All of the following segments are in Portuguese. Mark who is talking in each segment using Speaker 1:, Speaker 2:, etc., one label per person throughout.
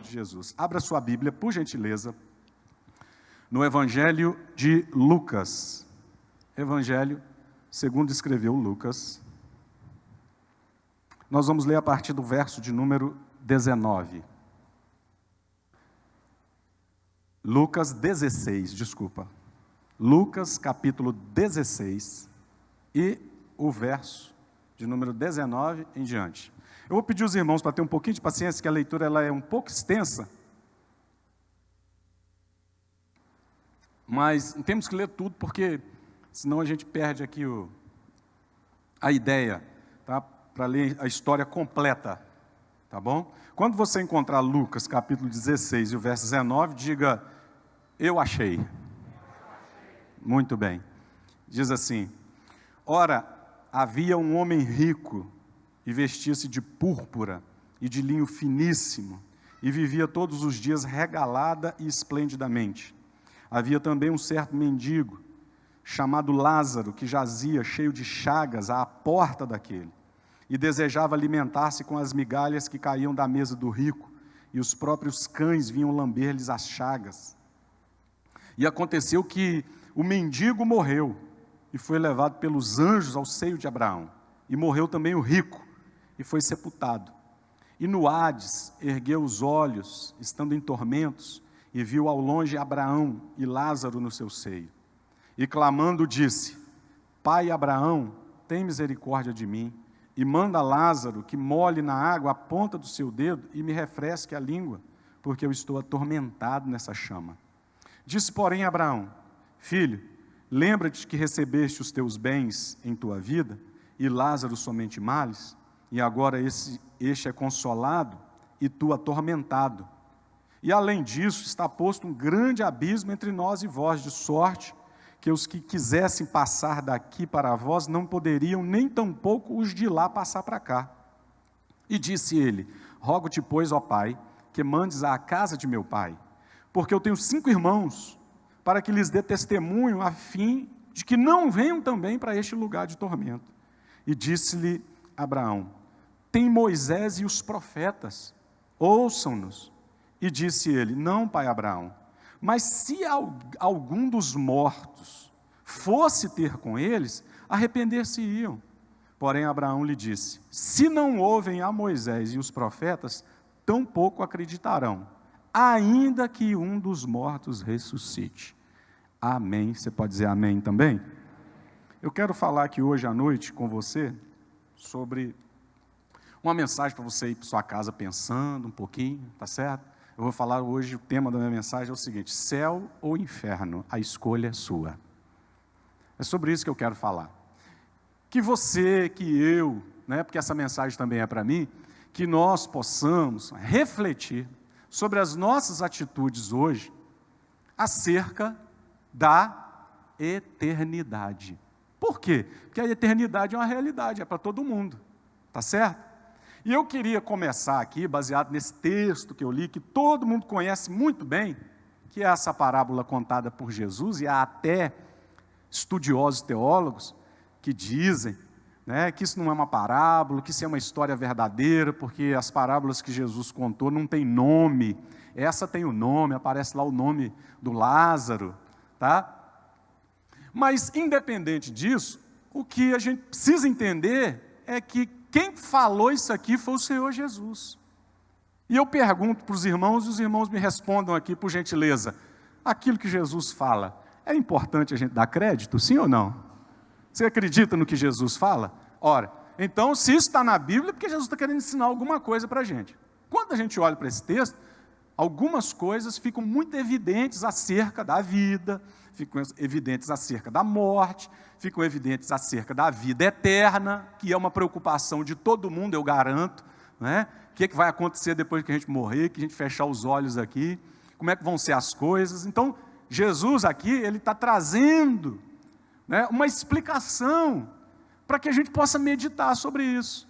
Speaker 1: de Jesus. Abra sua Bíblia, por gentileza, no Evangelho de Lucas. Evangelho segundo escreveu Lucas. Nós vamos ler a partir do verso de número 19. Lucas 16, desculpa. Lucas capítulo 16 e o verso de número 19 em diante. Eu vou pedir aos irmãos para ter um pouquinho de paciência, que a leitura ela é um pouco extensa. Mas temos que ler tudo, porque senão a gente perde aqui a ideia, tá? Para ler a história completa, tá bom? Quando você encontrar Lucas capítulo 16 e o verso 19, diga, eu achei. Muito bem. Diz assim, ora, havia um homem rico, e vestia-se de púrpura e de linho finíssimo, e vivia todos os dias regalada e esplendidamente. Havia também um certo mendigo, chamado Lázaro, que jazia cheio de chagas à porta daquele, e desejava alimentar-se com as migalhas que caíam da mesa do rico, e os próprios cães vinham lamber-lhes as chagas. E aconteceu que o mendigo morreu, e foi levado pelos anjos ao seio de Abraão, e morreu também o rico, e foi sepultado. E no Hades ergueu os olhos, estando em tormentos, e viu ao longe Abraão e Lázaro no seu seio. E clamando disse, Pai Abraão, tem misericórdia de mim, e manda Lázaro que molhe na água a ponta do seu dedo e me refresque a língua, porque eu estou atormentado nessa chama. Disse, porém, Abraão, filho, lembra-te que recebeste os teus bens em tua vida, e Lázaro somente males, e agora este é consolado, e tu atormentado. E além disso, está posto um grande abismo entre nós e vós, de sorte que os que quisessem passar daqui para vós, não poderiam, nem tampouco os de lá passar para cá. E disse ele, rogo-te, pois, ó Pai, que mandes à casa de meu pai, porque eu tenho 5 irmãos, para que lhes dê testemunho, a fim de que não venham também para este lugar de tormento. E disse-lhe Abraão, tem Moisés e os profetas, ouçam-nos. E disse ele, não, pai Abraão, mas se algum dos mortos fosse ter com eles, arrepender-se-iam. Porém Abraão lhe disse, se não ouvem a Moisés e os profetas, tampouco acreditarão, ainda que um dos mortos ressuscite. Amém. Você pode dizer amém também? Eu quero falar aqui hoje à noite com você sobre uma mensagem para você ir para sua casa pensando um pouquinho, tá certo? Eu vou falar hoje, o tema da minha mensagem é o seguinte, céu ou inferno, a escolha é sua. É sobre isso que eu quero falar. Que você, que eu, porque essa mensagem também é para mim, que nós possamos refletir sobre as nossas atitudes hoje acerca da eternidade. Por quê? Porque a eternidade é uma realidade, é para todo mundo, tá certo? E eu queria começar aqui, baseado nesse texto que eu li, que todo mundo conhece muito bem, que é essa parábola contada por Jesus, e há até estudiosos teólogos que dizem que isso não é uma parábola, que isso é uma história verdadeira, porque as parábolas que Jesus contou não tem nome, essa tem o nome, aparece lá o nome do Lázaro, tá? Mas, independente disso, o que a gente precisa entender é que quem falou isso aqui foi o Senhor Jesus. E eu pergunto para os irmãos, e os irmãos me respondam aqui, por gentileza, aquilo que Jesus fala, é importante a gente dar crédito, sim ou não? Você acredita no que Jesus fala? Ora, então, se isso está na Bíblia, é porque Jesus está querendo ensinar alguma coisa para a gente. Quando a gente olha para esse texto, algumas coisas ficam muito evidentes acerca da vida, ficam evidentes acerca da morte, ficam evidentes acerca da vida eterna, que é uma preocupação de todo mundo, eu garanto, o que vai acontecer depois que a gente morrer, que a gente fechar os olhos aqui, como é que vão ser as coisas. Então, Jesus aqui, ele está trazendo uma explicação para que a gente possa meditar sobre isso.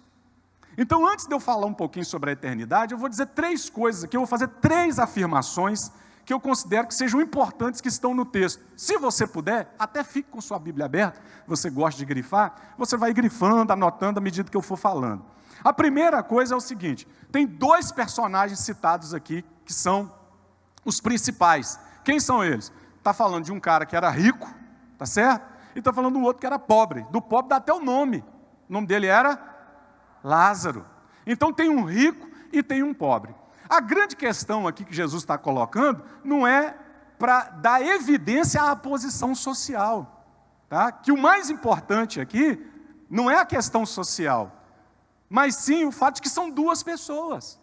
Speaker 1: Então, antes de eu falar um pouquinho sobre a eternidade, eu vou dizer 3 coisas aqui, eu vou fazer 3 afirmações que eu considero que sejam importantes que estão no texto. Se você puder, até fique com sua Bíblia aberta, você gosta de grifar, você vai grifando, anotando à medida que eu for falando. A primeira coisa é o seguinte, tem 2 personagens citados aqui, que são os principais. Quem são eles? Está falando de um cara que era rico, tá certo? E está falando do outro que era pobre. Do pobre dá até o nome dele era Lázaro. Então tem um rico e tem um pobre. A grande questão aqui que Jesus está colocando não é para dar evidência à posição social, tá? Que o mais importante aqui não é a questão social, mas sim o fato de que são 2 pessoas,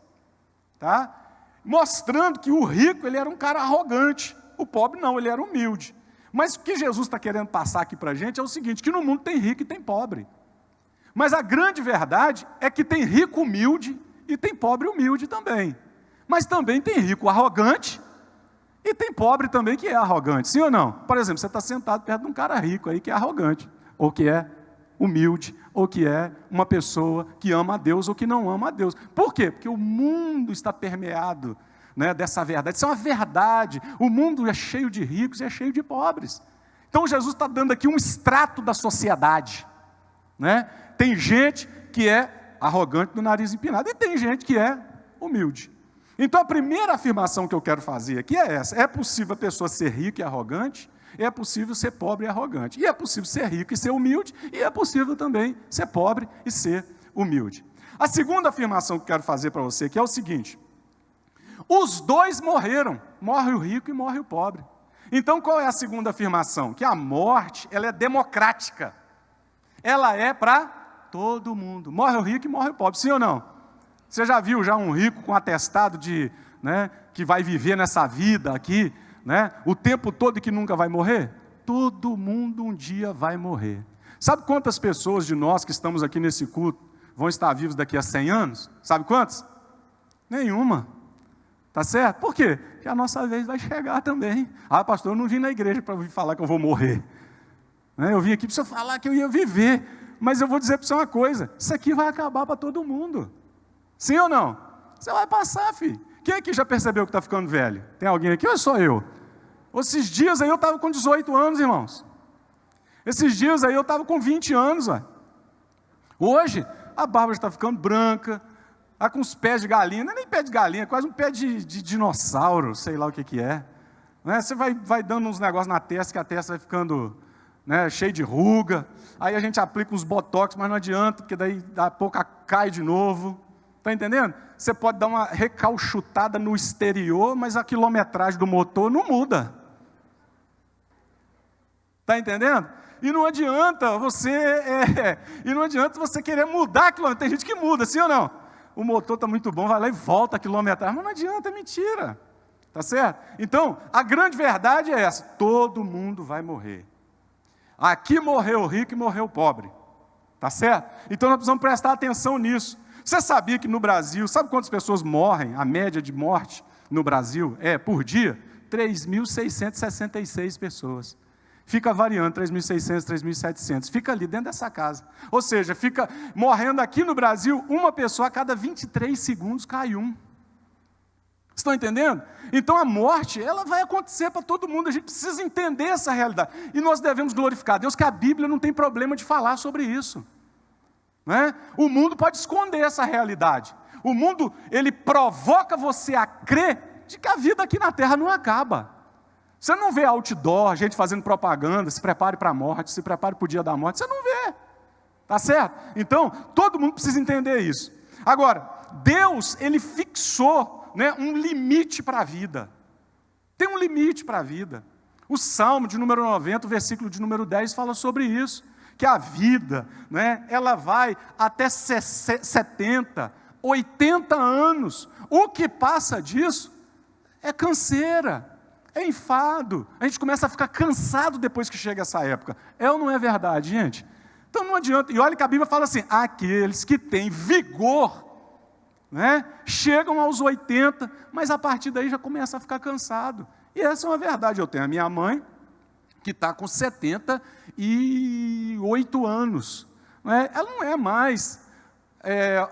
Speaker 1: tá? Mostrando que o rico ele era um cara arrogante, o pobre não, ele era humilde. Mas o que Jesus está querendo passar aqui para a gente é o seguinte, que no mundo tem rico e tem pobre. Mas a grande verdade é que tem rico humilde e tem pobre humilde também. Mas também tem rico arrogante e tem pobre também que é arrogante, sim ou não? Por exemplo, você está sentado perto de um cara rico aí que é arrogante, ou que é humilde, ou que é uma pessoa que ama a Deus ou que não ama a Deus. Por quê? Porque o mundo está permeado, né, dessa verdade. Isso é uma verdade. O mundo é cheio de ricos e é cheio de pobres. Então Jesus está dando aqui um extrato da sociedade, né? Tem gente que é arrogante do nariz empinado e tem gente que é humilde. Então a primeira afirmação que eu quero fazer aqui é essa: é possível a pessoa ser rica e arrogante, é possível ser pobre e arrogante, e é possível ser rico e ser humilde, e é possível também ser pobre e ser humilde. A segunda afirmação que eu quero fazer para você aqui é o seguinte: os 2 morreram, morre o rico e morre o pobre. Então qual é a segunda afirmação? Que a morte ela é democrática, ela é para todo mundo, morre o rico e morre o pobre, sim ou não? Você já viu um rico com atestado de, né, que vai viver nessa vida aqui, né, o tempo todo e que nunca vai morrer? Todo mundo um dia vai morrer. Sabe quantas pessoas de nós que estamos aqui nesse culto vão estar vivos daqui a 100 anos? Sabe quantas? Nenhuma. Tá certo? Por quê? Porque a nossa vez vai chegar também. Ah, pastor, eu não vim na igreja para ouvir falar que eu vou morrer. Eu vim aqui para você falar que eu ia viver. Mas eu vou dizer para você uma coisa: isso aqui vai acabar para todo mundo. Sim ou não? Você vai passar, filho. Quem aqui já percebeu que está ficando velho? Tem alguém aqui ou é só eu? Esses dias aí eu estava com 18 anos, irmãos. Esses dias aí eu estava com 20 anos. Ó. Hoje, a barba já está ficando branca, está com os pés de galinha, não é nem pé de galinha, é quase um pé de dinossauro, sei lá o que é. Né? Você vai dando uns negócios na testa, que a testa vai ficando, né, cheia de ruga. Aí a gente aplica uns botox, mas não adianta, porque daí a pouco cai de novo. Está entendendo? Você pode dar uma recalchutada no exterior, mas a quilometragem do motor não muda. Está entendendo? E não adianta você querer mudar a quilometragem. Tem gente que muda, sim ou não? O motor está muito bom, vai lá e volta a quilometragem, mas não adianta, é mentira. Tá certo? Então, a grande verdade é essa: todo mundo vai morrer. Aqui morreu o rico e morreu o pobre. Tá certo? Então nós precisamos prestar atenção nisso. Você sabia que no Brasil, sabe quantas pessoas morrem? A média de morte no Brasil por dia? 3.666 pessoas. Fica variando, 3.600, 3.700. Fica ali dentro dessa casa. Ou seja, fica morrendo aqui no Brasil, uma pessoa a cada 23 segundos cai um. Estão entendendo? Então a morte, ela vai acontecer para todo mundo. A gente precisa entender essa realidade. E nós devemos glorificar a Deus, que a Bíblia não tem problema de falar sobre isso. Né? O mundo pode esconder essa realidade. O mundo, ele provoca você a crer de que a vida aqui na Terra não acaba. Você não vê outdoor, gente fazendo propaganda, se prepare para a morte, se prepare para o dia da morte. Você não vê. Tá certo? Então, todo mundo precisa entender isso. Agora, Deus, ele fixou, né, um limite para a vida. Tem um limite para a vida. O Salmo de número 90, o versículo de número 10, fala sobre isso. Que a vida, né, ela vai até 70, 80 anos. O que passa disso é canseira, é enfado. A gente começa a ficar cansado depois que chega essa época. É ou não é verdade, gente? Então não adianta. E olha que a Bíblia fala assim: aqueles que têm vigor, né, chegam aos 80, mas a partir daí já começa a ficar cansado. E essa é uma verdade. Eu tenho a minha mãe, que está com 78 anos. Né? Ela não é mais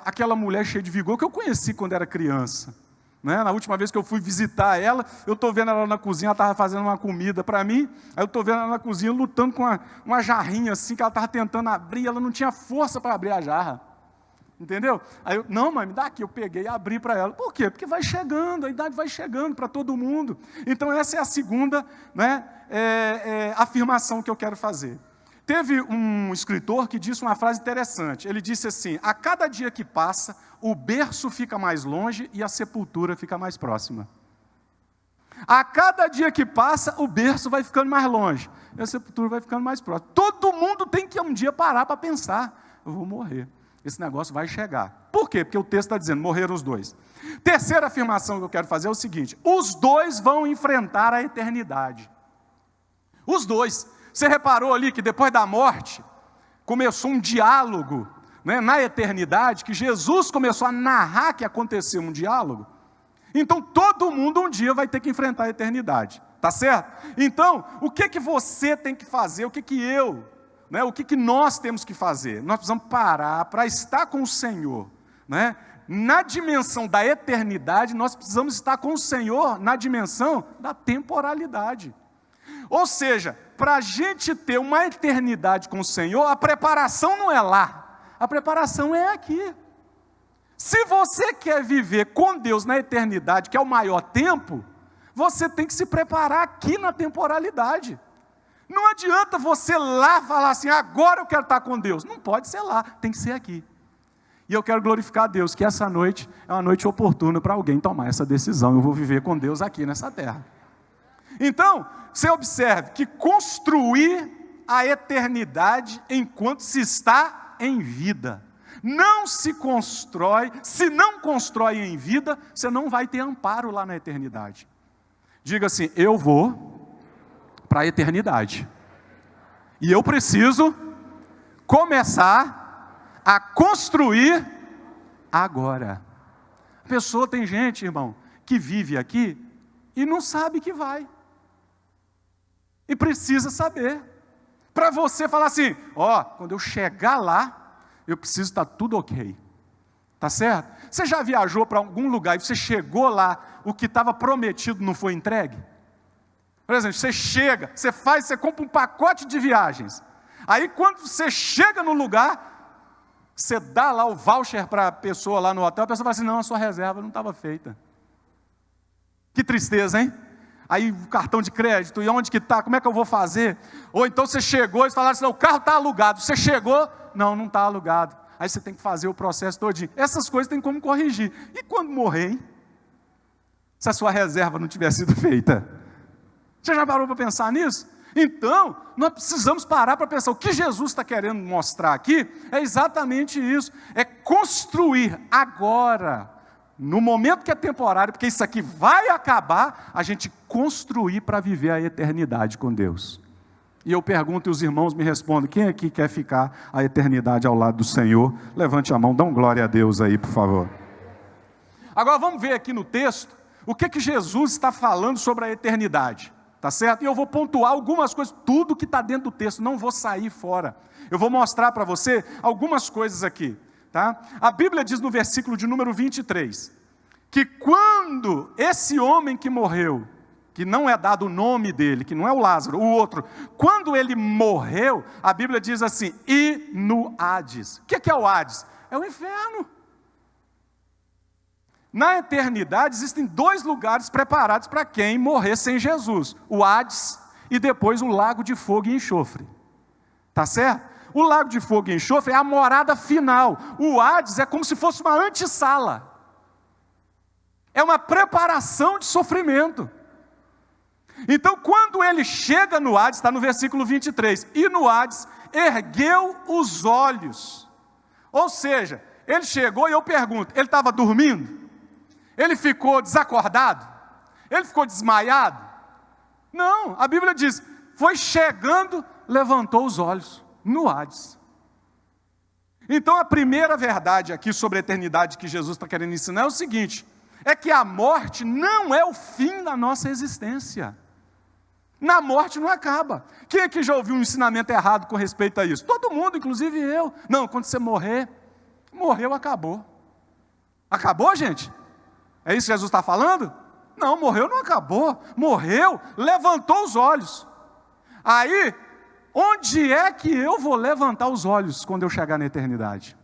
Speaker 1: aquela mulher cheia de vigor que eu conheci quando era criança. né? Na última vez que eu fui visitar ela, eu estou vendo ela na cozinha, ela estava fazendo uma comida para mim, aí eu estou vendo ela na cozinha lutando com uma jarrinha assim, que ela estava tentando abrir, ela não tinha força para abrir a jarra. Entendeu? Aí eu, não, mãe, me dá aqui. Eu peguei e abri para ela. Por quê? Porque vai chegando, a idade vai chegando para todo mundo. Então essa é a segunda, né, afirmação que eu quero fazer. Teve um escritor que disse uma frase interessante. Ele disse assim: a cada dia que passa, o berço fica mais longe e a sepultura fica mais próxima. A cada dia que passa, o berço vai ficando mais longe e a sepultura vai ficando mais próxima. Todo mundo tem que um dia parar para pensar: eu vou morrer. Esse negócio vai chegar. Por quê? Porque o texto está dizendo, morreram os dois. Terceira afirmação que eu quero fazer é o seguinte: os dois vão enfrentar a eternidade. Os dois. Você reparou ali que depois da morte, começou um diálogo, né, na eternidade, que Jesus começou a narrar que aconteceu um diálogo? Então todo mundo um dia vai ter que enfrentar a eternidade. Tá certo? Então, o que você tem que fazer? O que eu... né, o que nós temos que fazer? Nós precisamos parar para estar com o Senhor, né? Na dimensão da eternidade, nós precisamos estar com o Senhor na dimensão da temporalidade. Ou seja, para a gente ter uma eternidade com o Senhor, a preparação não é lá, a preparação é aqui. Se você quer viver com Deus na eternidade, que é o maior tempo, você tem que se preparar aqui na temporalidade. Não adianta você lá falar assim, agora eu quero estar com Deus. Não pode ser lá, tem que ser aqui. E eu quero glorificar a Deus, que essa noite é uma noite oportuna para alguém tomar essa decisão. Eu vou viver com Deus aqui nessa terra. Então, você observe que construir a eternidade enquanto se está em vida. Não se constrói, se não constrói em vida, você não vai ter amparo lá na eternidade. Diga assim, eu vou para a eternidade. E eu preciso começar a construir agora. A pessoa, tem gente, irmão, que vive aqui e não sabe que vai. E precisa saber. Para você falar assim, quando eu chegar lá, eu preciso estar tudo ok. Tá certo? Você já viajou para algum lugar e você chegou lá, o que estava prometido não foi entregue? Por exemplo, você chega, você compra um pacote de viagens. Aí quando você chega no lugar, você dá lá o voucher para a pessoa lá no hotel, a pessoa fala assim, não, a sua reserva não estava feita. Que tristeza, hein? Aí o cartão de crédito, e onde que está, como é que eu vou fazer? Ou então você chegou e falaram assim, não, o carro está alugado. Você chegou, não está alugado. Aí você tem que fazer o processo todinho. Essas coisas tem como corrigir. E quando morrer, hein? Se a sua reserva não tiver sido feita? Você já parou para pensar nisso? Então, nós precisamos parar para pensar. O que Jesus está querendo mostrar aqui é exatamente isso. É construir agora, no momento que é temporário, porque isso aqui vai acabar, a gente construir para viver a eternidade com Deus. E eu pergunto e os irmãos me respondem, quem aqui quer ficar a eternidade ao lado do Senhor? Levante a mão, dá um glória a Deus aí, por favor. Agora vamos ver aqui no texto, o que Jesus está falando sobre a eternidade. Tá certo? E eu vou pontuar algumas coisas, tudo que está dentro do texto, não vou sair fora. Eu vou mostrar para você algumas coisas aqui. Tá? A Bíblia diz no versículo de número 23, que quando esse homem que morreu, que não é dado o nome dele, que não é o Lázaro, o outro, quando ele morreu, a Bíblia diz assim, e no Hades. O que é o Hades? É o inferno. Na eternidade existem dois lugares preparados para quem morrer sem Jesus, o Hades e depois o lago de fogo e enxofre. Tá certo? O lago de fogo e enxofre é a morada final. O Hades é como se fosse uma antessala. É uma preparação de sofrimento. Então, quando ele chega no Hades, está no versículo 23, e no Hades ergueu os olhos. Ou seja, ele chegou e eu pergunto, ele estava dormindo? Ele ficou desacordado? Ele ficou desmaiado? Não, a Bíblia diz, foi chegando, levantou os olhos no Hades. Então a primeira verdade aqui sobre a eternidade que Jesus está querendo ensinar é o seguinte, é que a morte não é o fim da nossa existência. Na morte não acaba. Quem aqui já ouviu um ensinamento errado com respeito a isso? Todo mundo, inclusive eu. Não, quando você morrer, morreu, acabou. Acabou, gente? É isso que Jesus está falando? Não, morreu não acabou. Morreu, levantou os olhos. Aí, onde é que eu vou levantar os olhos quando eu chegar na eternidade?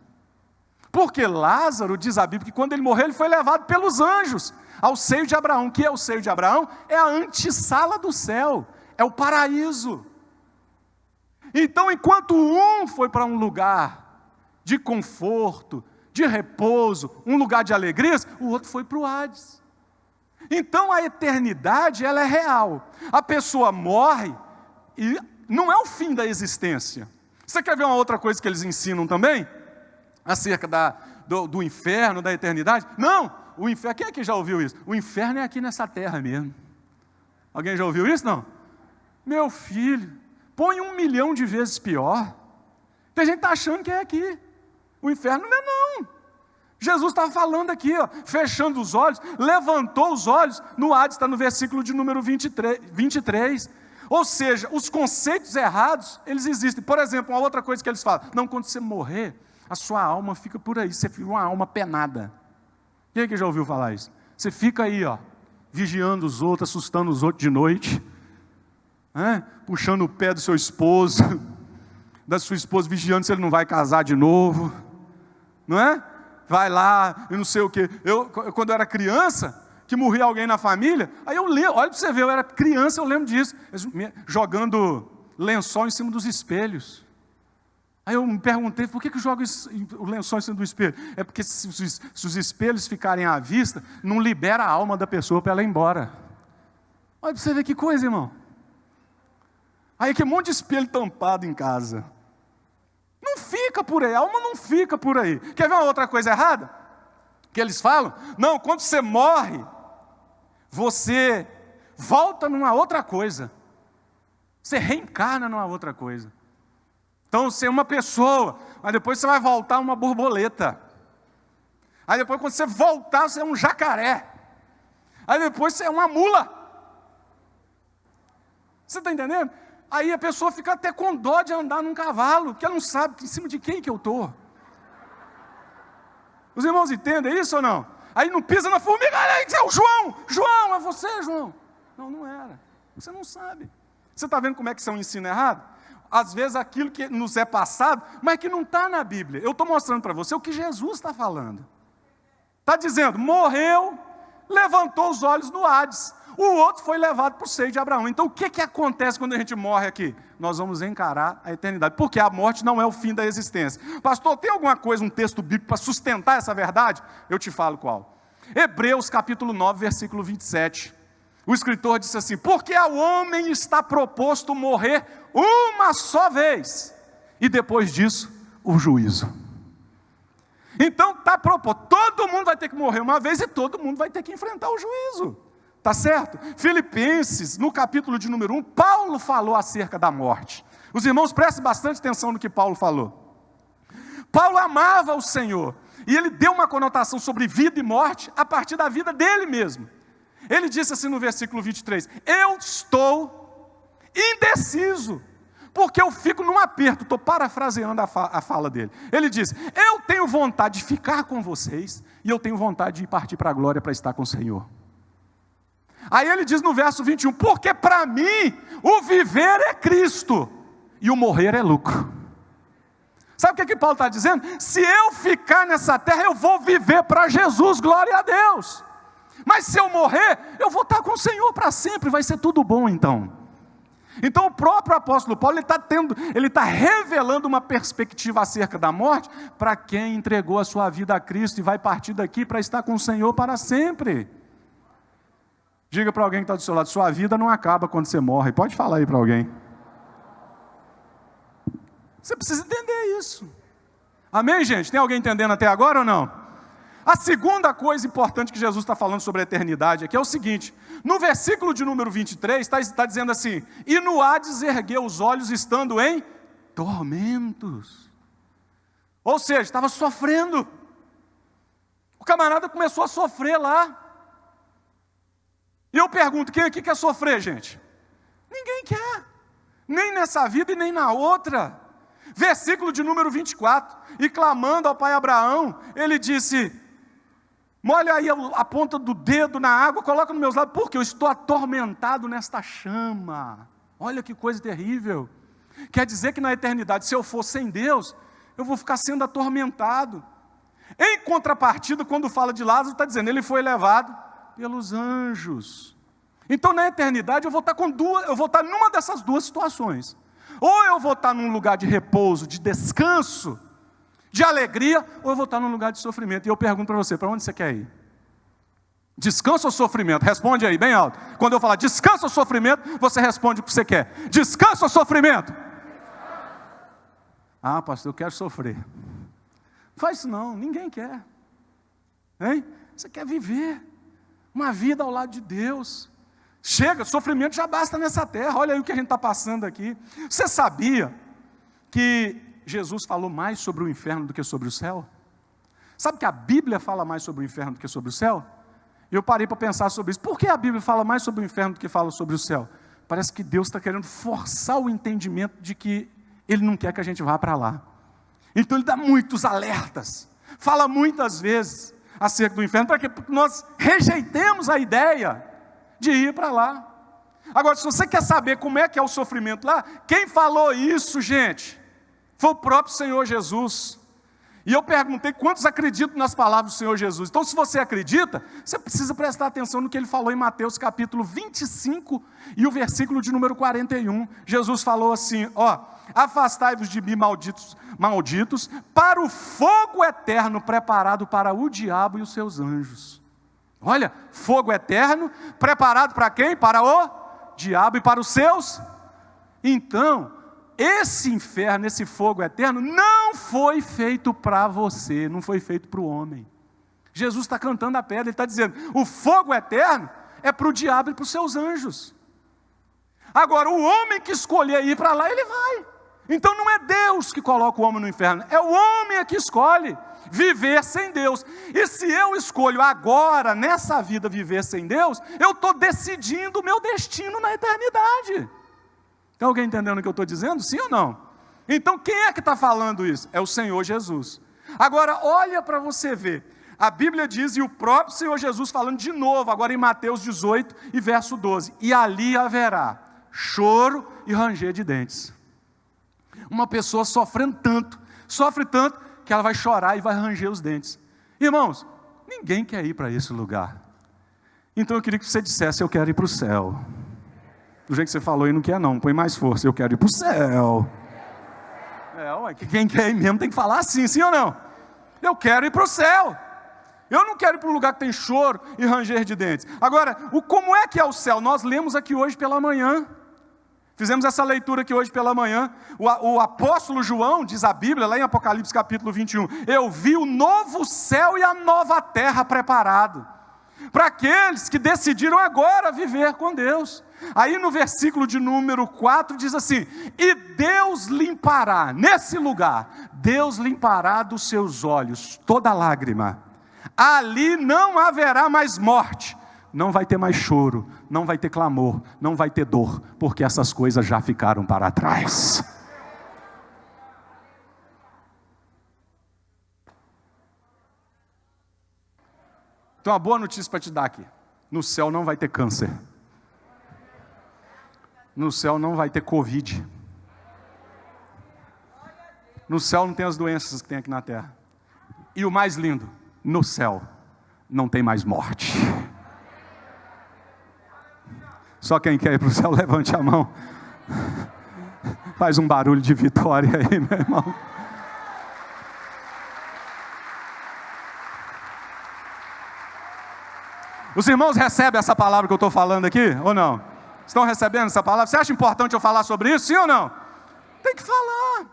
Speaker 1: Porque Lázaro, diz a Bíblia, que quando ele morreu, ele foi levado pelos anjos ao seio de Abraão. O que é o seio de Abraão? É a antessala do céu, é o paraíso. Então, enquanto um foi para um lugar de conforto, de repouso, um lugar de alegrias, o outro foi para o Hades. Então, a eternidade, ela é real. A pessoa morre e não é o fim da existência. Você quer ver uma outra coisa que eles ensinam também? Acerca do inferno, da eternidade? Não, o inferno, quem aqui já ouviu isso? O inferno é aqui nessa terra mesmo. Alguém já ouviu isso? Não? Meu filho, põe 1 milhão de vezes pior. Tem gente que está achando que é aqui. O inferno não é não. Jesus estava falando aqui, ó, fechando os olhos, levantou os olhos, no Hades, está no versículo de número 23. Ou seja, os conceitos errados, eles existem. Por exemplo, uma outra coisa que eles falam, não, quando você morrer, a sua alma fica por aí, você fica uma alma penada. Quem é que já ouviu falar isso? Você fica aí, ó, vigiando os outros, assustando os outros de noite, puxando o pé do seu esposo, da sua esposa, vigiando se ele não vai casar de novo, não é? Vai lá, e não sei o quê. Quando eu era criança, que morria alguém na família, aí eu lembro, olha para você ver, eu era criança, eu lembro disso, jogando lençol em cima dos espelhos. Aí eu me perguntei, por que joga o lençol em cima do espelho? É porque se os espelhos ficarem à vista, não libera a alma da pessoa para ela ir embora. Olha para você ver que coisa, irmão. Aí que um monte de espelho tampado em casa. Não fica por aí, a alma não fica por aí. Quer ver uma outra coisa errada? Que eles falam? Não, quando você morre, você volta numa outra coisa. Você reencarna numa outra coisa. Então você é uma pessoa, mas depois você vai voltar uma borboleta. Aí depois quando você voltar, você é um jacaré. Aí depois você é uma mula. Você está entendendo? Aí a pessoa fica até com dó de andar num cavalo, porque ela não sabe em cima de quem que eu estou. Os irmãos entendem isso ou não? Aí não pisa na formiga, é o João! João, é você, João! Não, não era. Você não sabe. Você está vendo como é que isso é um ensino errado? Às vezes aquilo que nos é passado, mas que não está na Bíblia. Eu estou mostrando para você o que Jesus está falando. Está dizendo, morreu, levantou os olhos no Hades. O outro foi levado para o seio de Abraão. Então o que acontece quando a gente morre aqui? Nós vamos encarar a eternidade, porque a morte não é o fim da existência. Pastor, tem alguma coisa, um texto bíblico para sustentar essa verdade? Eu te falo qual. Hebreus capítulo 9, versículo 27. O escritor disse assim, porque ao homem está proposto morrer uma só vez, e depois disso, o juízo. Então está proposto, todo mundo vai ter que morrer uma vez, e todo mundo vai ter que enfrentar o juízo. Tá certo? Filipenses, no capítulo de número 1, Paulo falou acerca da morte. Os irmãos prestem bastante atenção no que Paulo falou. Paulo amava o Senhor, e ele deu uma conotação sobre vida e morte a partir da vida dele mesmo. Ele disse assim no versículo 23, eu estou indeciso, porque eu fico num aperto, estou parafraseando a fala dele. Ele disse, eu tenho vontade de ficar com vocês, e eu tenho vontade de partir para a glória para estar com o Senhor. Aí ele diz no verso 21, porque para mim o viver é Cristo, e o morrer é lucro. Sabe o que Paulo está dizendo? Se eu ficar nessa terra, eu vou viver para Jesus, glória a Deus. Mas se eu morrer, eu vou estar com o Senhor para sempre, vai ser tudo bom então. Então o próprio apóstolo Paulo, ele está revelando uma perspectiva acerca da morte, para quem entregou a sua vida a Cristo, e vai partir daqui para estar com o Senhor para sempre. Diga para alguém que está do seu lado, sua vida não acaba quando você morre, pode falar aí para alguém. Você precisa entender isso. Amém, gente? Tem alguém entendendo até agora ou não? A segunda coisa importante que Jesus está falando sobre a eternidade aqui é o seguinte, no versículo de número 23, está dizendo assim, e no Hades ergueu os olhos estando em tormentos. Ou seja, estava sofrendo. O camarada começou a sofrer lá. E eu pergunto, quem aqui quer sofrer, gente? Ninguém quer. Nem nessa vida e nem na outra. Versículo de número 24, e clamando ao pai Abraão, ele disse, molha aí a ponta do dedo na água, coloca nos meus lábios, porque eu estou atormentado nesta chama. Olha que coisa terrível. Quer dizer que na eternidade, se eu for sem Deus, eu vou ficar sendo atormentado. Em contrapartida, quando fala de Lázaro, está dizendo, ele foi levado pelos anjos. Então, na eternidade, eu vou estar numa dessas duas situações. Ou eu vou estar num lugar de repouso, de descanso, de alegria, ou eu vou estar num lugar de sofrimento. E eu pergunto para você, para onde você quer ir? Descanso ou sofrimento? Responde aí, bem alto. Quando eu falar descanso ou sofrimento, você responde o que você quer. Descanso ou sofrimento? Ah, pastor, eu quero sofrer. Faz isso não, ninguém quer. Hein? Você quer viver uma vida ao lado de Deus. Chega, sofrimento já basta nessa terra. Olha aí o que a gente está passando aqui. Você sabia que Jesus falou mais sobre o inferno do que sobre o céu? Sabe que a Bíblia fala mais sobre o inferno do que sobre o céu? E eu parei para pensar sobre isso. Por que a Bíblia fala mais sobre o inferno do que fala sobre o céu? Parece que Deus está querendo forçar o entendimento de que Ele não quer que a gente vá para lá. Então Ele dá muitos alertas. Fala muitas vezes acerca do inferno, para que nós rejeitemos a ideia de ir para lá. Agora, se você quer saber como é que é o sofrimento lá, quem falou isso, gente, foi o próprio Senhor Jesus. E eu perguntei quantos acreditam nas palavras do Senhor Jesus. Então, se você acredita, você precisa prestar atenção no que Ele falou em Mateus capítulo 25 e o versículo de número 41. Jesus falou assim, afastai-vos de mim, malditos, para o fogo eterno preparado para o diabo e os seus anjos. Olha, fogo eterno, preparado para quem? Para o diabo e para os seus. Então, esse inferno, esse fogo eterno, não foi feito para você, não foi feito para o homem. Jesus está cantando a pedra, ele está dizendo, o fogo eterno é para o diabo e para os seus anjos. Agora, o homem que escolher ir para lá, ele vai. Então não é Deus que coloca o homem no inferno, é o homem que escolhe viver sem Deus. E se eu escolho agora, nessa vida, viver sem Deus, eu estou decidindo o meu destino na eternidade. Tem alguém entendendo o que eu estou dizendo? Sim ou não? Então quem é que está falando isso? É o Senhor Jesus. Agora olha para você ver, a Bíblia diz, e o próprio Senhor Jesus falando de novo, agora em Mateus 18 e verso 12, e ali haverá choro e ranger de dentes. Uma pessoa sofre tanto, que ela vai chorar e vai ranger os dentes. Irmãos, ninguém quer ir para esse lugar. Então eu queria que você dissesse, eu quero ir para o céu. Do jeito que você falou aí, não quer não, põe mais força, eu quero ir para o céu. Quem quer ir mesmo tem que falar assim, sim ou não? Eu quero ir para o céu. Eu não quero ir para um lugar que tem choro e ranger de dentes. Agora, como é que é o céu? Nós lemos aqui hoje pela manhã. Fizemos essa leitura aqui hoje pela manhã. O apóstolo João, diz a Bíblia, lá em Apocalipse capítulo 21, eu vi o novo céu e a nova terra preparado, para aqueles que decidiram agora viver com Deus. Aí no versículo de número 4 diz assim, e Deus limpará, nesse lugar, Deus limpará dos seus olhos toda lágrima. Ali não haverá mais morte, não vai ter mais choro, não vai ter clamor, não vai ter dor, porque essas coisas já ficaram para trás. Então, uma boa notícia para te dar aqui. No céu não vai ter câncer. No céu não vai ter Covid. No céu não tem as doenças que tem aqui na terra. E o mais lindo, no céu não tem mais morte. Só quem quer ir para o céu, levante a mão. Faz um barulho de vitória aí, meu irmão. Os irmãos recebem essa palavra que eu estou falando aqui, ou não? Estão recebendo essa palavra? Você acha importante eu falar sobre isso, sim ou não? Tem que falar.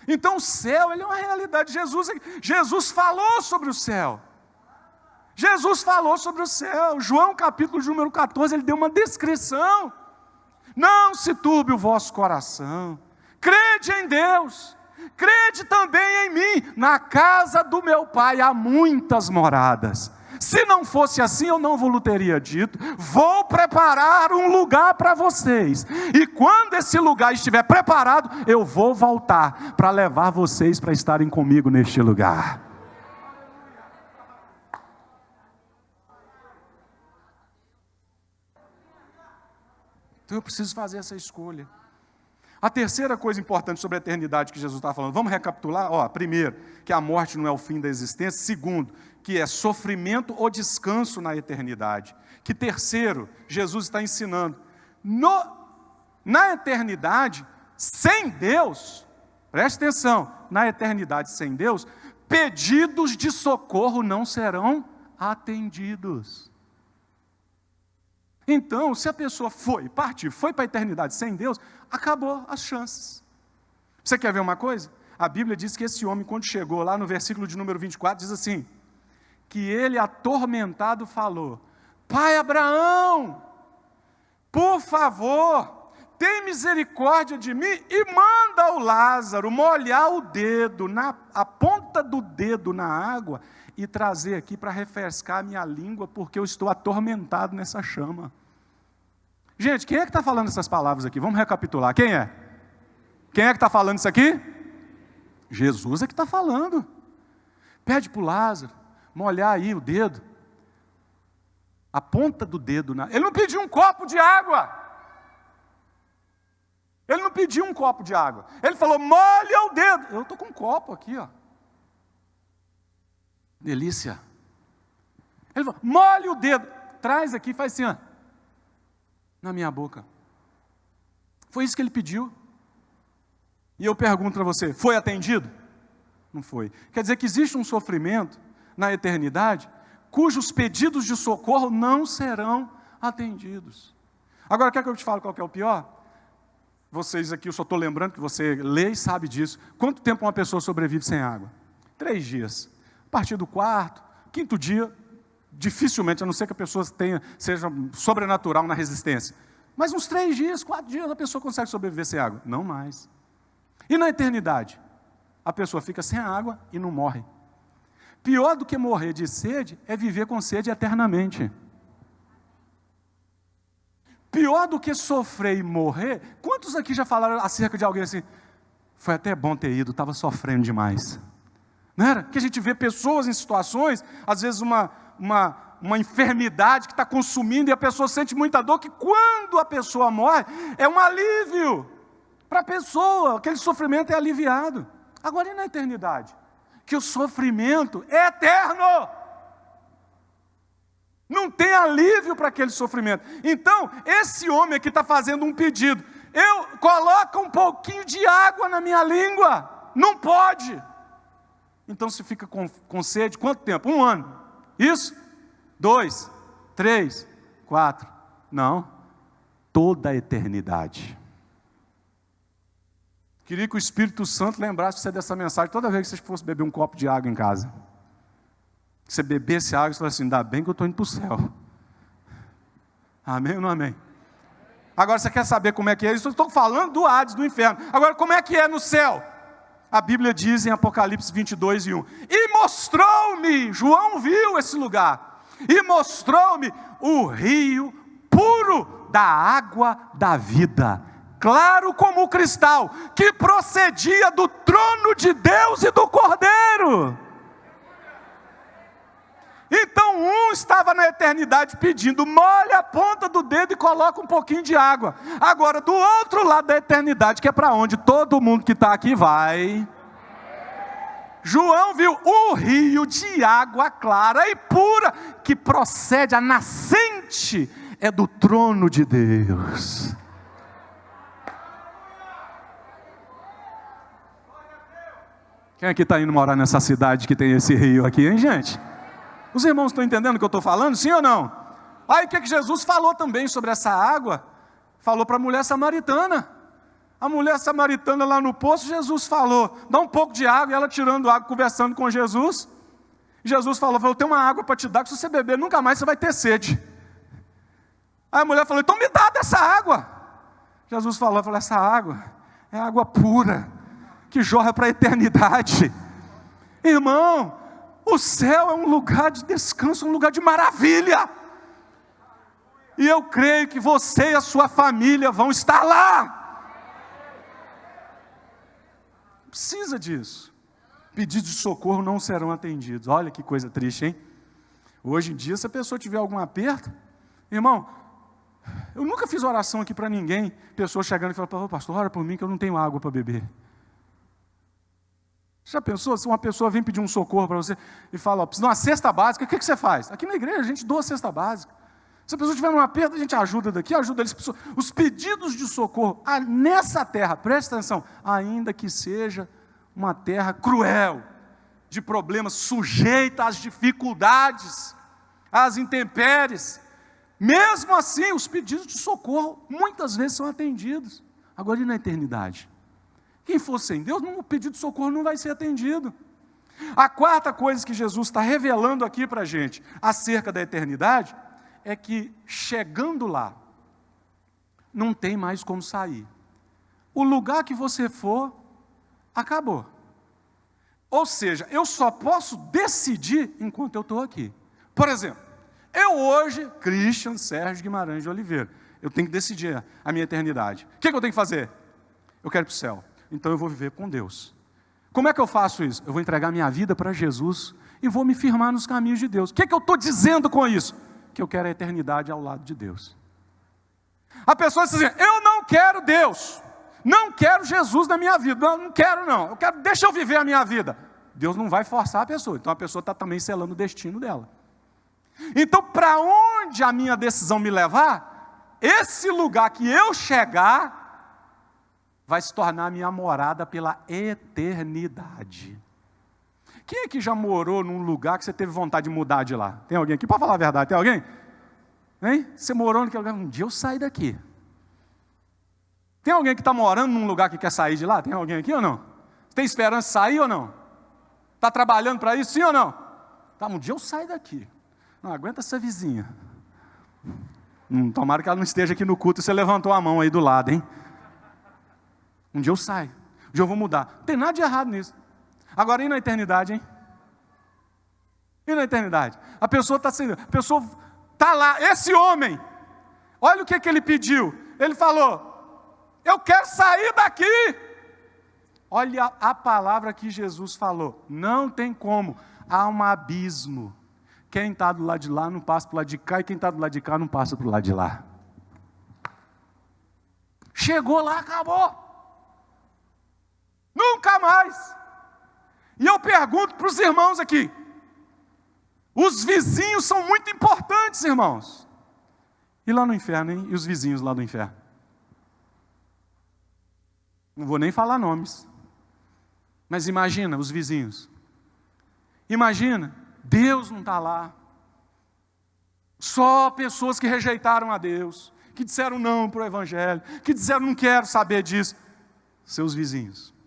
Speaker 1: Então o céu, ele é uma realidade. Jesus falou sobre o céu. Jesus falou sobre o céu. João capítulo número 14, ele deu uma descrição. Não se turbe o vosso coração. Crede em Deus. Crede também em mim. Na casa do meu Pai há muitas moradas. Se não fosse assim, eu não vos teria dito. Vou preparar um lugar para vocês. E quando esse lugar estiver preparado, eu vou voltar para levar vocês para estarem comigo neste lugar. Então eu preciso fazer essa escolha. A terceira coisa importante sobre a eternidade que Jesus está falando, vamos recapitular? Primeiro, que a morte não é o fim da existência. Segundo, que é sofrimento ou descanso na eternidade. Que terceiro, Jesus está ensinando, na eternidade, sem Deus, preste atenção, na eternidade sem Deus, pedidos de socorro não serão atendidos. Então, se a pessoa foi para a eternidade sem Deus, acabou as chances. Você quer ver uma coisa? A Bíblia diz que esse homem, quando chegou lá no versículo de número 24, diz assim, que ele atormentado falou, Pai Abraão, por favor, tem misericórdia de mim e manda o Lázaro molhar o dedo, a ponta do dedo na água e trazer aqui para refrescar a minha língua, porque eu estou atormentado nessa chama. Gente, quem é que está falando essas palavras aqui? Vamos recapitular. Quem é? Quem é que está falando isso aqui? Jesus é que está falando. Pede para o Lázaro molhar aí o dedo, a ponta do dedo. Ele não pediu um copo de água. Ele não pediu um copo de água. Ele falou, molha o dedo. Eu estou com um copo aqui, ó. Delícia. Ele falou, molha o dedo. Traz aqui, faz assim, ó, na minha boca. Foi isso que ele pediu. E eu pergunto para você, foi atendido? Não foi. Quer dizer que existe um sofrimento na eternidade, cujos pedidos de socorro não serão atendidos. Agora, quer que eu te fale qual que é o pior? Vocês aqui, eu só estou lembrando que você lê e sabe disso. Quanto tempo uma pessoa sobrevive sem água? 3 dias. A partir do 4º, 5º dia, dificilmente, a não ser que a pessoa seja sobrenatural na resistência. Mas uns 3 dias, 4 dias, a pessoa consegue sobreviver sem água. Não mais. E na eternidade? A pessoa fica sem água e não morre. Pior do que morrer de sede é viver com sede eternamente. Pior do que sofrer e morrer, quantos aqui já falaram acerca de alguém assim, foi até bom ter ido, estava sofrendo demais. Não era? Que a gente vê pessoas em situações, às vezes uma enfermidade que está consumindo e a pessoa sente muita dor, que quando a pessoa morre, é um alívio para a pessoa, aquele sofrimento é aliviado. Agora e na eternidade? Que o sofrimento é eterno. Não tem alívio para aquele sofrimento. Então, esse homem aqui está fazendo um pedido. Coloca um pouquinho de água na minha língua. Não pode. Então, se fica com sede, quanto tempo? 1 ano. Isso? 2, 3, 4. Não. Toda a eternidade. Queria que o Espírito Santo lembrasse você dessa mensagem toda vez que você fosse beber um copo de água em casa. Você bebesse água e você fala assim, ainda bem que eu estou indo para o céu. Amém ou não amém? Agora você quer saber como é que é isso? Eu estou falando do Hades, do inferno. Agora, como é que é no céu? A Bíblia diz em Apocalipse 22:1. E mostrou-me, João viu esse lugar, e mostrou-me o rio puro da água da vida, claro como o cristal, que procedia do trono de Deus e do Cordeiro. Então um estava na eternidade pedindo, molha a ponta do dedo e coloca um pouquinho de água. Agora, do outro lado da eternidade, que é para onde todo mundo que está aqui vai, João viu o rio de água clara e pura, que procede, a nascente é do trono de Deus. Quem aqui está indo morar nessa cidade que tem esse rio aqui, hein, gente? Os irmãos estão entendendo o que eu estou falando, sim ou não? Aí o que Jesus falou também sobre essa água? Falou para a mulher samaritana. A mulher samaritana lá no poço, Jesus falou, dá um pouco de água, e ela tirando água, conversando com Jesus. Jesus falou, eu tenho uma água para te dar, que se você beber, nunca mais você vai ter sede. Aí a mulher falou, então me dá dessa água. Jesus falou, essa água é água pura, que jorra para a eternidade. Irmão, o céu é um lugar de descanso, um lugar de maravilha. E eu creio que você e a sua família vão estar lá. Precisa disso. Pedidos de socorro não serão atendidos. Olha que coisa triste, hein? Hoje em dia, se a pessoa tiver algum aperto, irmão, Eu nunca fiz oração aqui para ninguém, pessoa chegando e falando, pastor, ora por mim que eu não tenho água para beber. Já pensou, se uma pessoa vem pedir um socorro para você e fala, precisa de uma cesta básica, o que você faz? Aqui na igreja a gente doa a cesta básica. Se a pessoa estiver numa perda, a gente ajuda daqui, ajuda eles. Os pedidos de socorro nessa terra, presta atenção, ainda que seja uma terra cruel, de problemas, sujeita às dificuldades, às intempéries, mesmo assim, os pedidos de socorro muitas vezes são atendidos. Agora, e na eternidade? Quem for sem Deus, o pedido de socorro não vai ser atendido. A quarta coisa que Jesus está revelando aqui para a gente, acerca da eternidade, é que chegando lá, não tem mais como sair. O lugar que você for, acabou. Ou seja, eu só posso decidir enquanto eu estou aqui. Por exemplo, eu hoje, Christian Sérgio Guimarães de Oliveira, eu tenho que decidir a minha eternidade. O que eu tenho que fazer? Eu quero ir para o céu. Então eu vou viver com Deus. Como é que eu faço isso? Eu vou entregar minha vida para Jesus e vou me firmar nos caminhos de Deus. O que eu estou dizendo com isso? Que eu quero a eternidade ao lado de Deus. A pessoa diz assim, eu não quero Deus, não quero Jesus na minha vida, não quero não, deixa eu viver a minha vida. Deus não vai forçar a pessoa, então a pessoa está também selando o destino dela. Então, para onde a minha decisão me levar, esse lugar que eu chegar, vai se tornar minha morada pela eternidade. Quem é que já morou num lugar que você teve vontade de mudar de lá? Tem alguém aqui? Pode falar a verdade, tem alguém? Hein? Você morou naquele lugar, um dia eu saio daqui. Tem alguém que está morando num lugar que quer sair de lá? Tem alguém aqui ou não? Tem esperança de sair ou não? Está trabalhando para isso, sim ou não? Tá, um dia eu saio daqui. Não aguenta essa vizinha. Tomara que ela não esteja aqui no culto e você levantou a mão aí do lado, hein? Um dia eu saio, um dia eu vou mudar. Não tem nada de errado nisso. Agora, e na eternidade, hein? E na eternidade? A pessoa está lá, esse homem, olha o que ele pediu. Ele falou, eu quero sair daqui. Olha a palavra que Jesus falou, não tem como, há um abismo. Quem está do lado de lá não passa para o lado de cá, e quem está do lado de cá não passa para o lado de lá. Chegou lá, acabou. Nunca mais. E eu pergunto para os irmãos aqui, os vizinhos são muito importantes, irmãos. E lá no inferno, hein? E os vizinhos lá do inferno? Não vou nem falar nomes. Mas imagina os vizinhos. Imagina, Deus não está lá. Só pessoas que rejeitaram a Deus, que disseram não para o Evangelho, que disseram não quero saber disso. Seus vizinhos.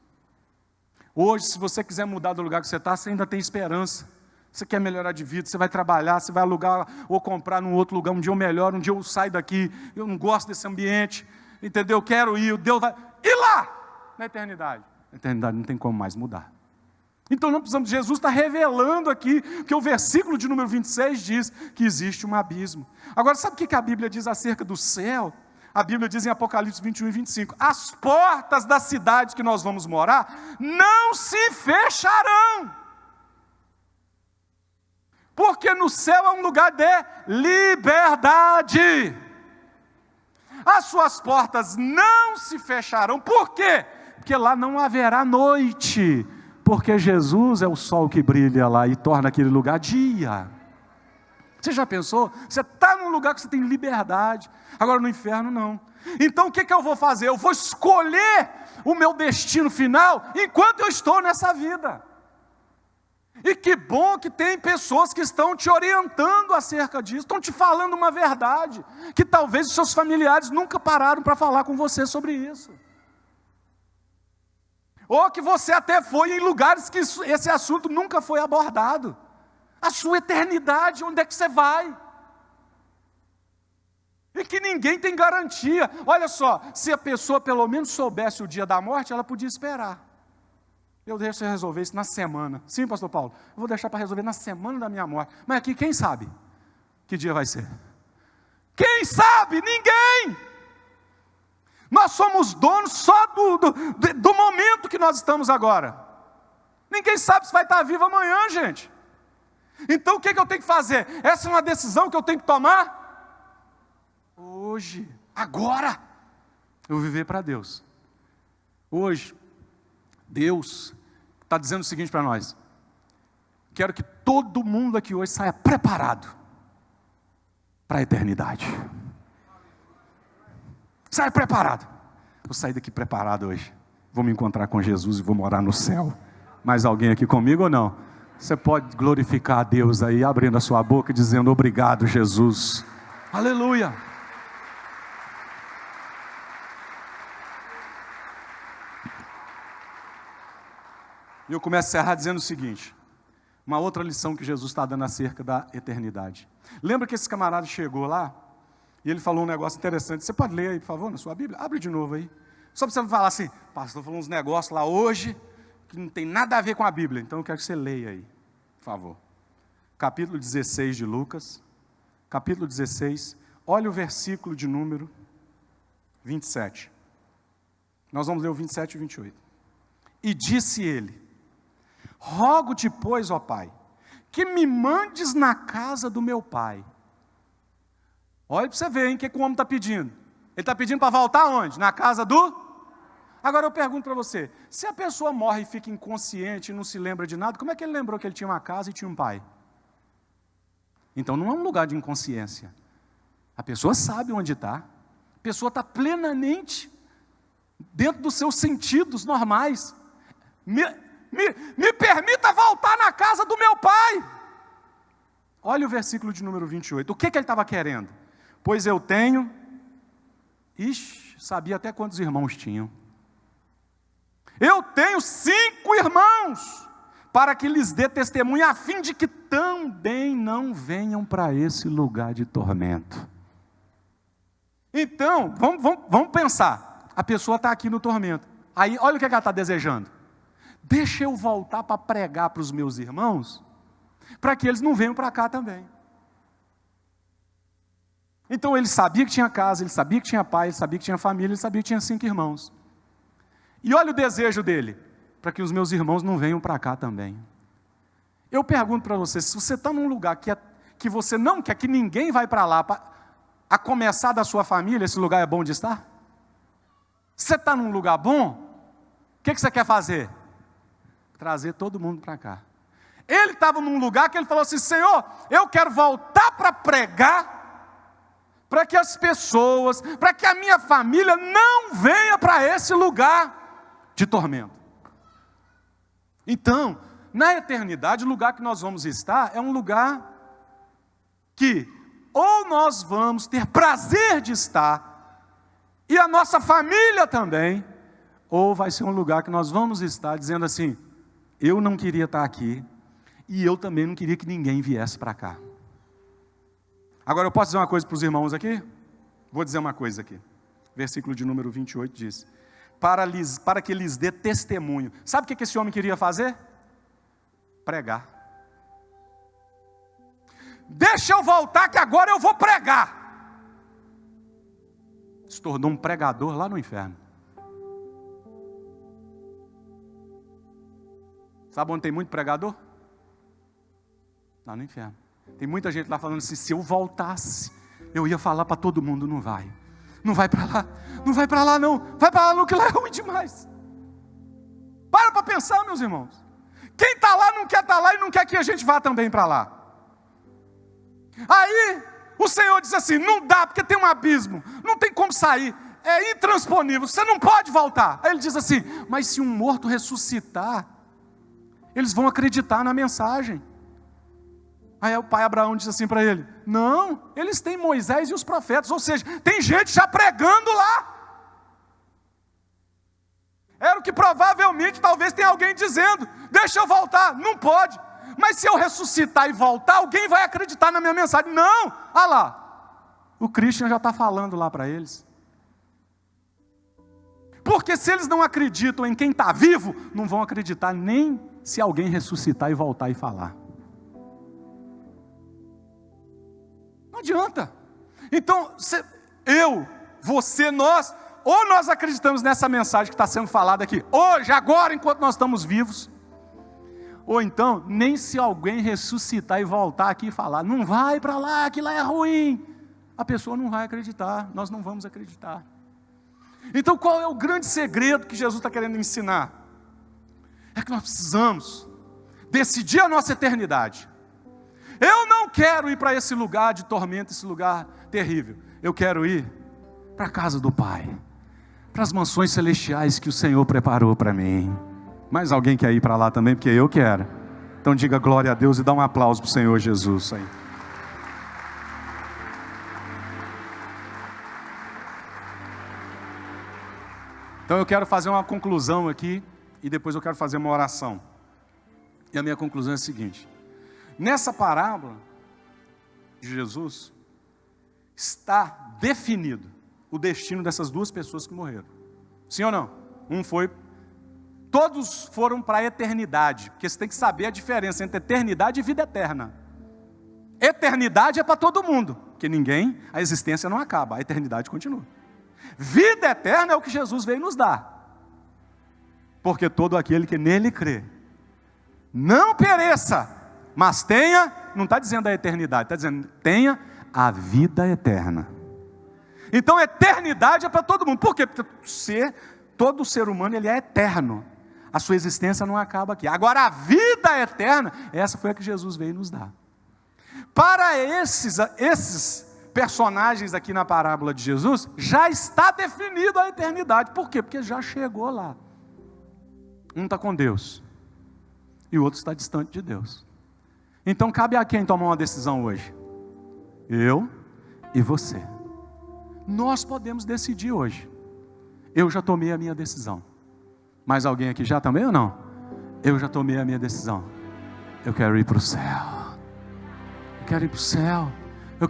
Speaker 1: Hoje, se você quiser mudar do lugar que você está, você ainda tem esperança. Você quer melhorar de vida, você vai trabalhar, você vai alugar ou comprar num outro lugar. Um dia eu melhoro, um dia eu saio daqui. Eu não gosto desse ambiente, entendeu? Eu quero ir, Deus vai... E lá, na eternidade? Na eternidade não tem como mais mudar. Então não precisamos, Jesus está revelando aqui, que o versículo de número 26 diz que existe um abismo. Agora, sabe o que a Bíblia diz acerca do céu? A Bíblia diz em Apocalipse 21 e 25, as portas da cidade que nós vamos morar não se fecharão. Porque no céu é um lugar de liberdade. As suas portas não se fecharão. Por quê? Porque lá não haverá noite. Porque Jesus é o sol que brilha lá e torna aquele lugar dia. Você já pensou? Você está num lugar que você tem liberdade. Agora no inferno não. Então o que eu vou fazer? Eu vou escolher o meu destino final enquanto eu estou nessa vida. E que bom que tem pessoas que estão te orientando acerca disso, estão te falando uma verdade, que talvez os seus familiares nunca pararam para falar com você sobre isso. Ou que você até foi em lugares que esse assunto nunca foi abordado. A sua eternidade, onde é que você vai? E que ninguém tem garantia. Olha só, se a pessoa pelo menos soubesse o dia da morte, ela podia esperar. Eu deixo você resolver isso na semana. Sim, pastor Paulo, eu vou deixar para resolver na semana da minha morte. Mas aqui, quem sabe que dia vai ser? Quem sabe? Ninguém! Nós somos donos só do momento que nós estamos agora. Ninguém sabe se vai estar vivo amanhã, gente. Então o que eu tenho que fazer? Essa é uma decisão que eu tenho que tomar hoje. Agora eu vou viver para Deus. Hoje, Deus está dizendo o seguinte para nós: quero que todo mundo aqui hoje saia preparado para a eternidade. Saia preparado. Vou sair daqui preparado hoje. Vou me encontrar com Jesus e vou morar no céu. Mais alguém aqui comigo ou não? Você pode glorificar a Deus aí, abrindo a sua boca e dizendo: obrigado, Jesus. Aleluia. E eu começo a encerrar dizendo o seguinte: uma outra lição que Jesus está dando acerca da eternidade. Lembra que esse camarada chegou lá e ele falou um negócio interessante. Você pode ler aí, por favor, na sua Bíblia? Abre de novo aí. Só para você falar assim: pastor, falou uns negócios lá hoje que não tem nada a ver com a Bíblia. Então eu quero que você leia aí, por favor. Capítulo 16 de Lucas. Capítulo 16. Olha o versículo de número 27. Nós vamos ler o 27 e o 28. E disse ele: rogo-te, pois, ó Pai, que me mandes na casa do meu pai. Olha para você ver, hein, o que o homem está pedindo. Ele está pedindo para voltar aonde? Na casa do... Agora eu pergunto para você, se a pessoa morre e fica inconsciente e não se lembra de nada, como é que ele lembrou que ele tinha uma casa e tinha um pai? Então não é um lugar de inconsciência. A pessoa sabe onde está. A pessoa está plenamente dentro dos seus sentidos normais. Me permita voltar na casa do meu pai. Olha o versículo de número 28. O que ele estava querendo? Pois eu tenho... sabia até quantos irmãos tinham. Eu tenho 5 irmãos, para que lhes dê testemunho, a fim de que também não venham para esse lugar de tormento. Então, vamos pensar. A pessoa está aqui no tormento. Aí, olha o que ela está desejando. Deixa eu voltar para pregar para os meus irmãos, para que eles não venham para cá também. Então ele sabia que tinha casa, ele sabia que tinha pai, ele sabia que tinha família, ele sabia que tinha 5 irmãos. E olha o desejo dele: para que os meus irmãos não venham para cá também. Eu pergunto para você, se você está num lugar que você não quer que ninguém vai para lá, a começar da sua família, esse lugar é bom de estar? Você está num lugar bom, o que você quer fazer? Trazer todo mundo para cá. Ele estava num lugar que ele falou assim: Senhor, eu quero voltar para pregar, para que as pessoas, para que a minha família não venha para esse lugar de tormento. Então, na eternidade, o lugar que nós vamos estar é um lugar que ou nós vamos ter prazer de estar, e a nossa família também, ou vai ser um lugar que nós vamos estar dizendo assim: eu não queria estar aqui, e eu também não queria que ninguém viesse para cá. Agora eu posso dizer uma coisa para os irmãos aqui? Vou dizer uma coisa aqui. Versículo de número 28 diz: para que lhes dê testemunho. Sabe o que esse homem queria fazer? Pregar. Deixa eu voltar que agora eu vou pregar. Se tornou um pregador lá no inferno. Sabe onde tem muito pregador? Lá no inferno. Tem muita gente lá falando assim: se eu voltasse, eu ia falar para todo mundo. Não vai. Não vai para lá. Não vai para lá não. Vai para lá não, que lá é ruim demais. Para pensar, meus irmãos. Quem está lá não quer estar lá e não quer que a gente vá também para lá. Aí o Senhor diz assim: não dá, porque tem um abismo. Não tem como sair. É intransponível. Você não pode voltar. Aí ele diz assim: mas se um morto ressuscitar, eles vão acreditar na mensagem. Aí o pai Abraão diz assim para ele: não, eles têm Moisés e os profetas, ou seja, tem gente já pregando lá. Era o que provavelmente, talvez tenha alguém dizendo: deixa eu voltar. Não pode. Mas se eu ressuscitar e voltar, alguém vai acreditar na minha mensagem. Não, olha lá, o Christian já está falando lá para eles. Porque se eles não acreditam em quem está vivo, não vão acreditar nem se alguém ressuscitar e voltar e falar. Não adianta. Então, você, nós, ou nós acreditamos nessa mensagem que está sendo falada aqui, hoje, agora, enquanto nós estamos vivos, ou então, nem se alguém ressuscitar e voltar aqui e falar: não vai para lá, que lá é ruim. a pessoa não vai acreditar, nós não vamos acreditar. Então qual é o grande segredo que Jesus está querendo ensinar? É que nós precisamos decidir a nossa eternidade. Eu não quero ir para esse lugar de tormento, esse lugar terrível. Eu quero ir para a casa do Pai, para as mansões celestiais que o Senhor preparou para mim. Mais alguém quer ir para lá também? Porque eu quero. Então diga glória a Deus e dá um aplauso para o Senhor Jesus aí. Então eu quero fazer uma conclusão aqui e depois eu quero fazer uma oração. E a minha conclusão é a seguinte: nessa parábola de Jesus está definido o destino dessas duas pessoas que morreram. Sim ou não? Todos foram para a eternidade, porque você tem que saber a diferença entre eternidade e vida eterna. Eternidade é para todo mundo, porque a existência não acaba, a eternidade continua. Vida eterna é o que Jesus veio nos dar, porque todo aquele que nele crê, não pereça, mas tenha, não está dizendo a eternidade, está dizendo tenha a vida eterna. Então eternidade é para todo mundo. Por quê? Porque todo ser humano ele é eterno, a sua existência não acaba aqui. Agora a vida eterna, essa foi a que Jesus veio nos dar. Para esses personagens aqui na parábola de Jesus, já está definida a eternidade. Por quê? Porque já chegou lá. Um está com Deus e o outro está distante de Deus. Então cabe a quem tomar uma decisão hoje? Eu e você. Nós podemos decidir hoje. Eu já tomei a minha decisão. Mais alguém aqui já também ou não? Eu já tomei a minha decisão. Eu quero ir para o céu. Eu quero ir para o céu. Eu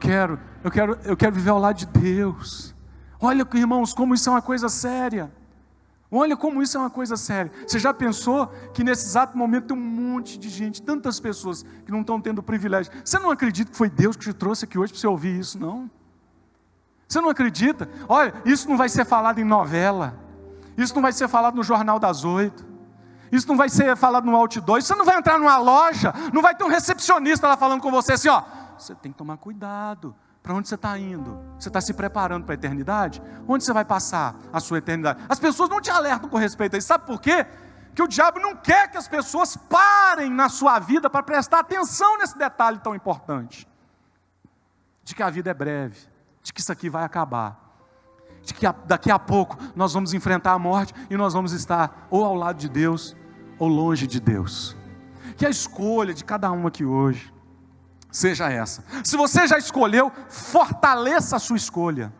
Speaker 1: quero viver ao lado de Deus. Olha, irmãos, como isso é uma coisa séria. Olha como isso é uma coisa séria. Você já pensou que nesse exato momento tem um monte de gente, tantas pessoas que não estão tendo o privilégio. Você não acredita que foi Deus que te trouxe aqui hoje para você ouvir isso, não? Você não acredita? Olha, isso não vai ser falado em novela. Isso não vai ser falado no Jornal das 8. Isso não vai ser falado no outdoor. Você não vai entrar numa loja, não vai ter um recepcionista lá falando com você assim, ó, você tem que tomar cuidado. Para onde você está indo? Você está se preparando para a eternidade? Onde você vai passar a sua eternidade? As pessoas não te alertam com respeito a isso. Sabe por quê? Porque o diabo não quer que as pessoas parem na sua vida para prestar atenção nesse detalhe tão importante. De que a vida é breve, de que isso aqui vai acabar. De que daqui a pouco nós vamos enfrentar a morte e nós vamos estar ou ao lado de Deus ou longe de Deus. Que a escolha de cada um aqui hoje seja essa. Se você já escolheu, fortaleça a sua escolha,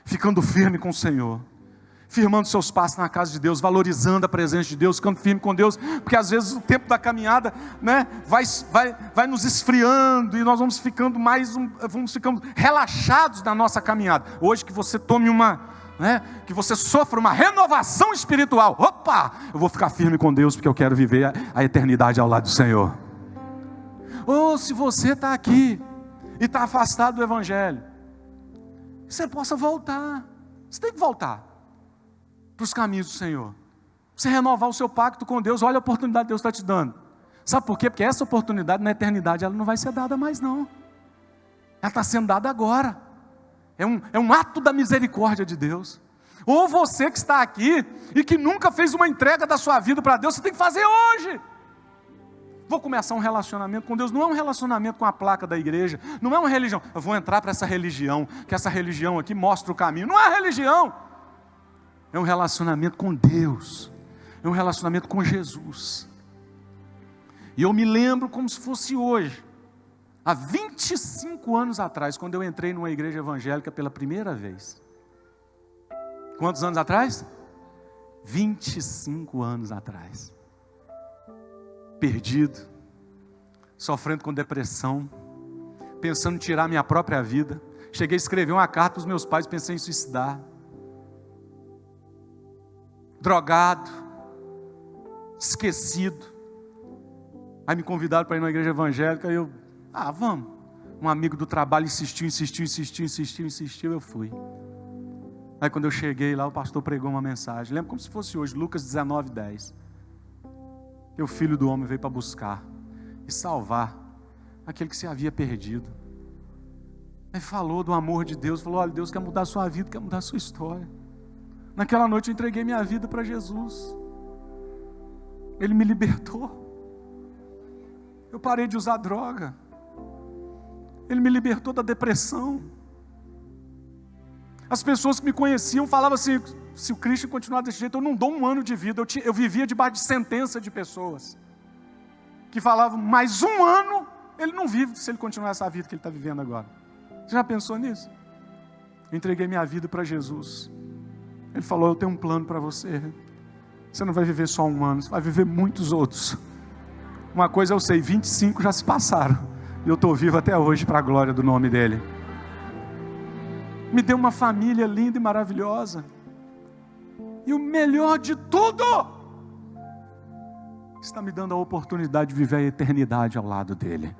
Speaker 1: ficando firme com o Senhor, firmando seus passos na casa de Deus, valorizando a presença de Deus, ficando firme com Deus, porque às vezes o tempo da caminhada, né, vai nos esfriando e nós vamos ficando relaxados na nossa caminhada. Hoje que você tome que você sofra uma renovação espiritual. Opa, eu vou ficar firme com Deus porque eu quero viver a eternidade ao lado do Senhor. Ou se você está aqui e está afastado do Evangelho, você possa voltar. Você tem que voltar para os caminhos do Senhor. Você renovar o seu pacto com Deus. Olha a oportunidade que Deus está te dando. Sabe por quê? Porque essa oportunidade na eternidade ela não vai ser dada mais não. Ela está sendo dada agora. É um ato da misericórdia de Deus. Ou você que está aqui e que nunca fez uma entrega da sua vida para Deus, você tem que fazer hoje. Vou começar um relacionamento com Deus. Não é um relacionamento com a placa da igreja. Não é uma religião. Eu vou entrar para essa religião, que essa religião aqui mostra o caminho. Não é religião. É um relacionamento com Deus. É um relacionamento com Jesus. E eu me lembro como se fosse hoje. Há 25 anos atrás, quando eu entrei numa igreja evangélica pela primeira vez. Quantos anos atrás? 25 anos atrás. Perdido, sofrendo com depressão, pensando em tirar minha própria vida. Cheguei a escrever uma carta para os meus pais, pensei em suicidar. Drogado, esquecido. Aí me convidaram para ir numa igreja evangélica e eu, vamos. Um amigo do trabalho insistiu, eu fui. Aí quando eu cheguei lá, o pastor pregou uma mensagem. Lembro como se fosse hoje, Lucas 19:10. Que o Filho do Homem veio para buscar e salvar aquele que se havia perdido. Ele falou do amor de Deus, falou: olha, Deus quer mudar a sua vida, quer mudar a sua história. Naquela noite eu entreguei minha vida para Jesus. Ele me libertou. Eu parei de usar droga. Ele me libertou da depressão. As pessoas que me conheciam falavam assim: se o Christian continuar desse jeito, eu não dou um ano de vida. Eu vivia debaixo de sentença de pessoas que falavam: mais um ano ele não vive se ele continuar essa vida que ele está vivendo agora. Você já pensou nisso? Eu entreguei minha vida para Jesus. Ele falou: eu tenho um plano para você. Você não vai viver só um ano, você vai viver muitos outros. Uma coisa eu sei, 25 já se passaram. E eu estou vivo até hoje para a glória do nome dEle. Me deu uma família linda e maravilhosa. E o melhor de tudo, está me dando a oportunidade de viver a eternidade ao lado dEle.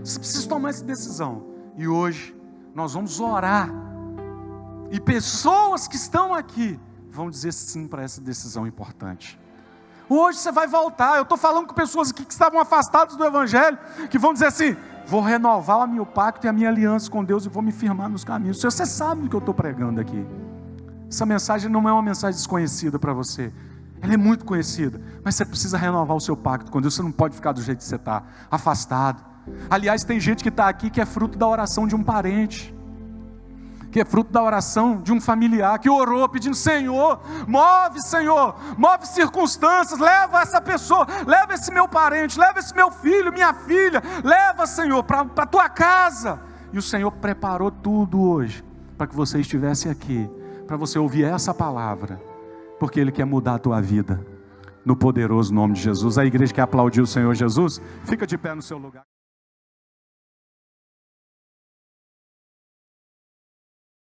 Speaker 1: Você precisa tomar essa decisão. E hoje nós vamos orar. E pessoas que estão aqui vão dizer sim para essa decisão importante. Hoje você vai voltar. Eu estou falando com pessoas aqui que estavam afastadas do Evangelho, que vão dizer assim: vou renovar o meu pacto e a minha aliança com Deus e vou me firmar nos caminhos. Você sabe do que eu estou pregando aqui. Essa mensagem não é uma mensagem desconhecida para você. Ela é muito conhecida. Mas você precisa renovar o seu pacto com Deus. Você não pode ficar do jeito que você está, afastado. Aliás, tem gente que está aqui que é fruto da oração de um parente, que é fruto da oração de um familiar, que orou pedindo: Senhor, move circunstâncias, leva essa pessoa, leva esse meu parente, leva esse meu filho, minha filha, leva, Senhor, para a tua casa. E o Senhor preparou tudo hoje, para que você estivesse aqui, para você ouvir essa palavra, porque Ele quer mudar a tua vida, no poderoso nome de Jesus. A igreja que aplaudiu o Senhor Jesus, fica de pé no seu lugar.